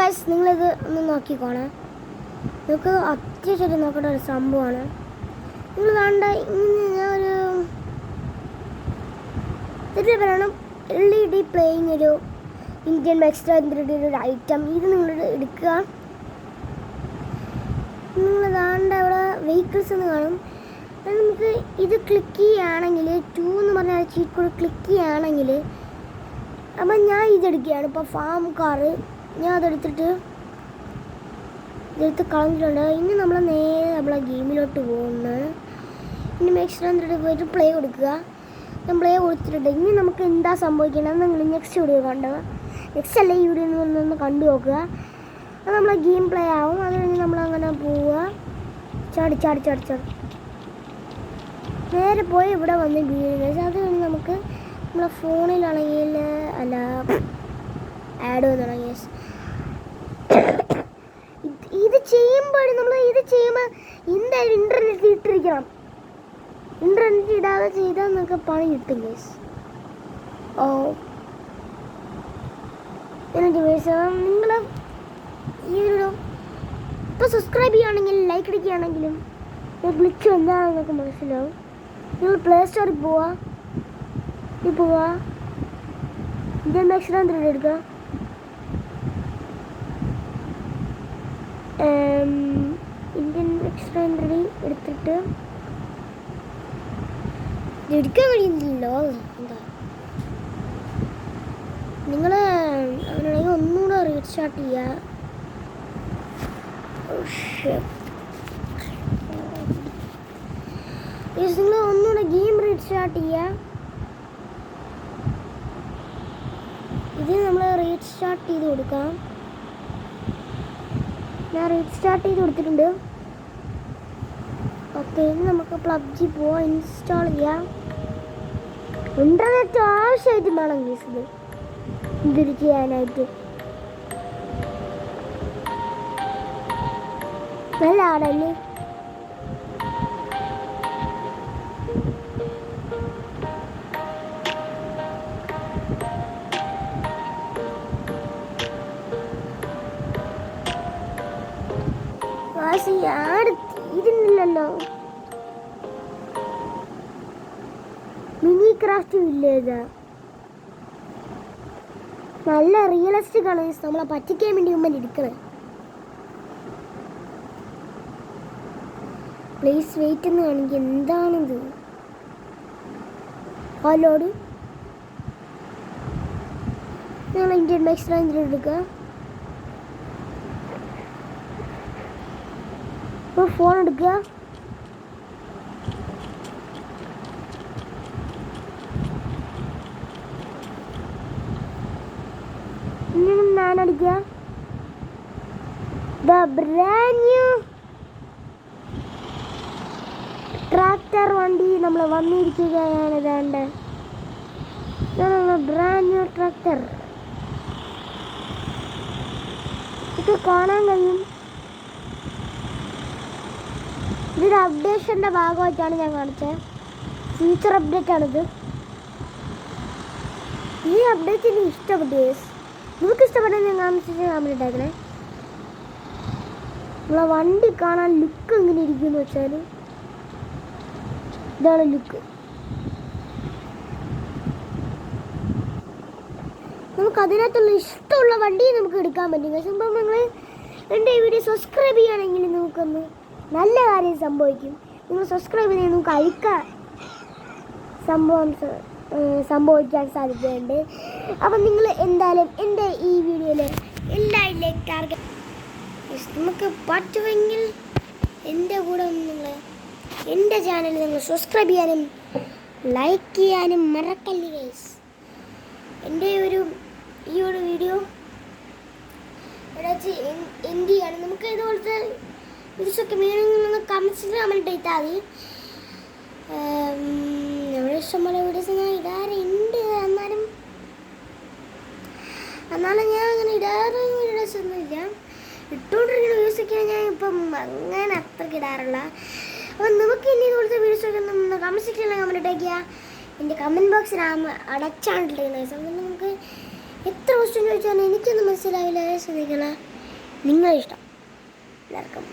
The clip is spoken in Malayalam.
ഗൈസ്, നിങ്ങളിത് ഒന്ന് നോക്കിക്കോണേ. നിങ്ങൾക്ക് അത്യാവശ്യമായിട്ട് നോക്കേണ്ട ഒരു സംഭവമാണ്. നിങ്ങൾ വേണ്ട ഇങ്ങനെ ഒരു പറയണം LED പ്ലേയിങ് ഒരു ഇന്ത്യൻ എക്സ്ട്രാ ഒരു ഐറ്റം. ഇത് നിങ്ങൾ എടുക്കുക. നിങ്ങൾ വേണ്ട അവിടെ വെഹിക്കിൾസ് എന്ന് കാണും. നമുക്ക് ഇത് ക്ലിക്ക് ചെയ്യുകയാണെങ്കിൽ 2 എന്ന് പറഞ്ഞാൽ ചീറ്റ് കോഡ് ക്ലിക്ക് ചെയ്യുകയാണെങ്കിൽ അപ്പം ഞാൻ ഇതെടുക്കുകയാണ്. ഇപ്പോൾ ഫാം കാറ് ഞാൻ ഇതെടുത്ത് കളഞ്ഞിട്ടുണ്ട്. ഇനി നമ്മൾ നേരെ നമ്മളെ ഗെയിമിലോട്ട് പോകുന്നത്. ഇനി എക്സ്ട്രാ പോയിട്ട് പ്ലേ കൊടുക്കുക. ഞാൻ പ്ലേ കൊടുത്തിട്ടുണ്ട്. ഇനി നമുക്ക് എന്താ സംഭവിക്കണമെന്ന് നിങ്ങൾ നെക്സ്റ്റ് വീഡിയോ കണ്ടോ. നെക്സ്റ്റ് അല്ല ഈ വീഡിയോ ഒന്ന് കണ്ടു നോക്കുക. അത് നമ്മളെ ഗെയിം പ്ലേ ആവും. അത് കഴിഞ്ഞ് നമ്മളങ്ങനെ പോവുക. ചാടി ചാടി ചാടി ചാടി നേരെ പോയി ഇവിടെ വന്ന് വീഴുന്നത്. അത് കഴിഞ്ഞ് നമുക്ക് നമ്മളെ ഫോണിലാണെങ്കിൽ അല്ല ആഡ് വന്നിടങ്ങി. ഇത് ചെയ്യുമ്പോൾ എന്തായാലും ഇൻ്റർനെറ്റ് ഇട്ടിരിക്കണം. ഇൻ്റർനെറ്റ് ഇടാതെ ചെയ്താൽ നമുക്ക് പണി കിട്ടും ഗൈസ്. ഓ എന്നിട്ട് നിങ്ങൾ ഈ ഒരു ഇപ്പോൾ സബ്സ്ക്രൈബ് ചെയ്യുകയാണെങ്കിൽ ലൈക്ക് അടിക്കുകയാണെങ്കിലും വിളിച്ചു എന്താണെന്ന് നിങ്ങൾക്ക് മനസ്സിലാവും. നിങ്ങൾ പ്ലേ സ്റ്റോറിൽ പോവുക. ഇന്ത്യൻ എക്സ്ട്രാ എടുക്കുക. ഇന്ത്യൻ എക്സ്ട്രാ എടുത്തിട്ട് എടുക്കാൻ കഴിയുന്നില്ലല്ലോ. എന്താ നിങ്ങൾ അങ്ങനെയാണെങ്കിൽ ഒന്നുകൂടെ റീസ്റ്റാർട്ട് ചെയ്യുക. നിങ്ങൾ ഒന്നുകൂടെ ഗെയിം റീസ്റ്റാർട്ട് ചെയ്യുക. ഇത് നമ്മൾ റീസ്റ്റാർട്ട് ചെയ്ത് കൊടുക്കാം. ഞാൻ റീസ്റ്റാർട്ട് ചെയ്ത് കൊടുത്തിട്ടുണ്ട്. ഓക്കെ, ഇനി നമുക്ക് PUBG പോവാം. ഇൻസ്റ്റാൾ ചെയ്യാം. ഇൻ്റർനെറ്റ് ആവശ്യമായിട്ട് വേണം ഗീസ് ഇത് ചെയ്യാനായിട്ട്. നല്ല ആടല്ലേ. ആട് തീരുന്നില്ലല്ലോ. മിനി ക്രാഫ്റ്റ് വില്ലേജ് നല്ല റിയലിസ്റ്റിക് ആണ്. നമ്മളെ പറ്റിക്കാൻ വേണ്ടി മുമ്പ് ഇരിക്കണേ. പ്ലീസ് വെയിറ്റ് എന്ന് കാണിക്കുക. എന്താണിത്? ഹലോട് ഞങ്ങൾ ഇന്ത്യൻ എക്സ്ട്രാ എടുക്കുക. ഫോൺ എടുക്കുക. ഞാനടിക്കുക. ദ ബ്രാൻഡ് ന്യൂ ട്രാക്ടർ വണ്ടി നമ്മൾ വന്നിരിക്കുകയാണ്. ഇതാണ്ട് ബ്രാൻഡ് ന്യൂ ട്രാക്ടർ. ഇത് കാണാൻ കഴിയും. ഇതൊരു അപ്ഡേഷൻ്റെ ഭാഗമായിട്ടാണ് ഞാൻ കാണിച്ചത്. ഫ്യൂച്ചർ അപ്ഡേറ്റ് ആണിത്. ഈ അപ്ഡേറ്റ് എനിക്ക് ഇഷ്ടപ്പെട്ടു. നിങ്ങൾക്ക് ഇഷ്ടപ്പെട്ടാൽ ഞാൻ കാണിച്ചിട്ട് കമൻറ്റ് ഇട്ടേക്കണേ. നമ്മളെ വണ്ടി കാണാൻ ലുക്ക് എങ്ങനെ ഇരിക്കുമെന്ന് വെച്ചാൽ ഇതാണ് ലുക്ക്. നമുക്ക് അതിനകത്തുള്ള ഇഷ്ടമുള്ള വണ്ടി നമുക്ക് എടുക്കാൻ പറ്റും. സംഭവം നിങ്ങൾ എൻ്റെ ഈ വീഡിയോ സബ്സ്ക്രൈബ് ചെയ്യുകയാണെങ്കിൽ നമുക്കൊന്ന് നല്ല കാര്യം സംഭവിക്കും. നിങ്ങൾ സബ്സ്ക്രൈബ് ചെയ്ത് നമുക്ക് അഴിക്കാൻ സംഭവിക്കാൻ സാധ്യതയുണ്ട്. അപ്പം നിങ്ങൾ എന്തായാലും എൻ്റെ ഈ വീഡിയോയിൽ എല്ലാവരിലേക്ക് ടാർഗറ്റ് നമുക്ക് പറ്റുമെങ്കിൽ എൻ്റെ കൂടെ നിങ്ങൾ എൻ്റെ ചാനൽ നിങ്ങൾ സബ്സ്ക്രൈബ് ചെയ്യാനും ലൈക്ക് ചെയ്യാനും മറക്കല്ലേ ഗൈസ്. എൻ്റെ ഈ ഒരു വീഡിയോ എന്ത് ചെയ്യാണ് നമുക്ക് ഇതുപോലത്തെ വീഡിയോസൊക്കെ വേണമെങ്കിൽ നിങ്ങൾ കമൻറ്റ് ഇട്ടാൽ മതി. നമ്മുടെ ഇഷ്ടംപോലെ വീഡിയോസ് ഞാൻ ഇടാറുണ്ട്. എന്നാലും ഞാൻ അങ്ങനെ ഇടാറ് വീഡിയോസ് ഒന്നുമില്ല. ഇട്ടുകൊണ്ടിരിക്കുന്ന വീഡിയോസൊക്കെയാണ് ഞാൻ ഇപ്പം അങ്ങനെ അത്രയ്ക്ക് ഇടാറുള്ള. അപ്പം നമുക്ക് ഇനി ഇതുപോലത്തെ വീഡിയോസൊക്കെ ഒന്ന് കമൻറ്റ് സെക്ഷനിൽ കമൻറ്റ് ഇട്ടേക്കുക. എൻ്റെ കമൻറ്റ് ബോക്സിൽ അടച്ചാണ്ടിരിക്കുന്നത്. നമുക്ക് എത്ര ക്വസ്റ്റ്യൻ ചോദിച്ചാലും എനിക്കൊന്നും മനസ്സിലാവില്ല. ശ്രദ്ധിക്കണം. നിങ്ങളിഷ്ടം. എല്ലാവർക്കും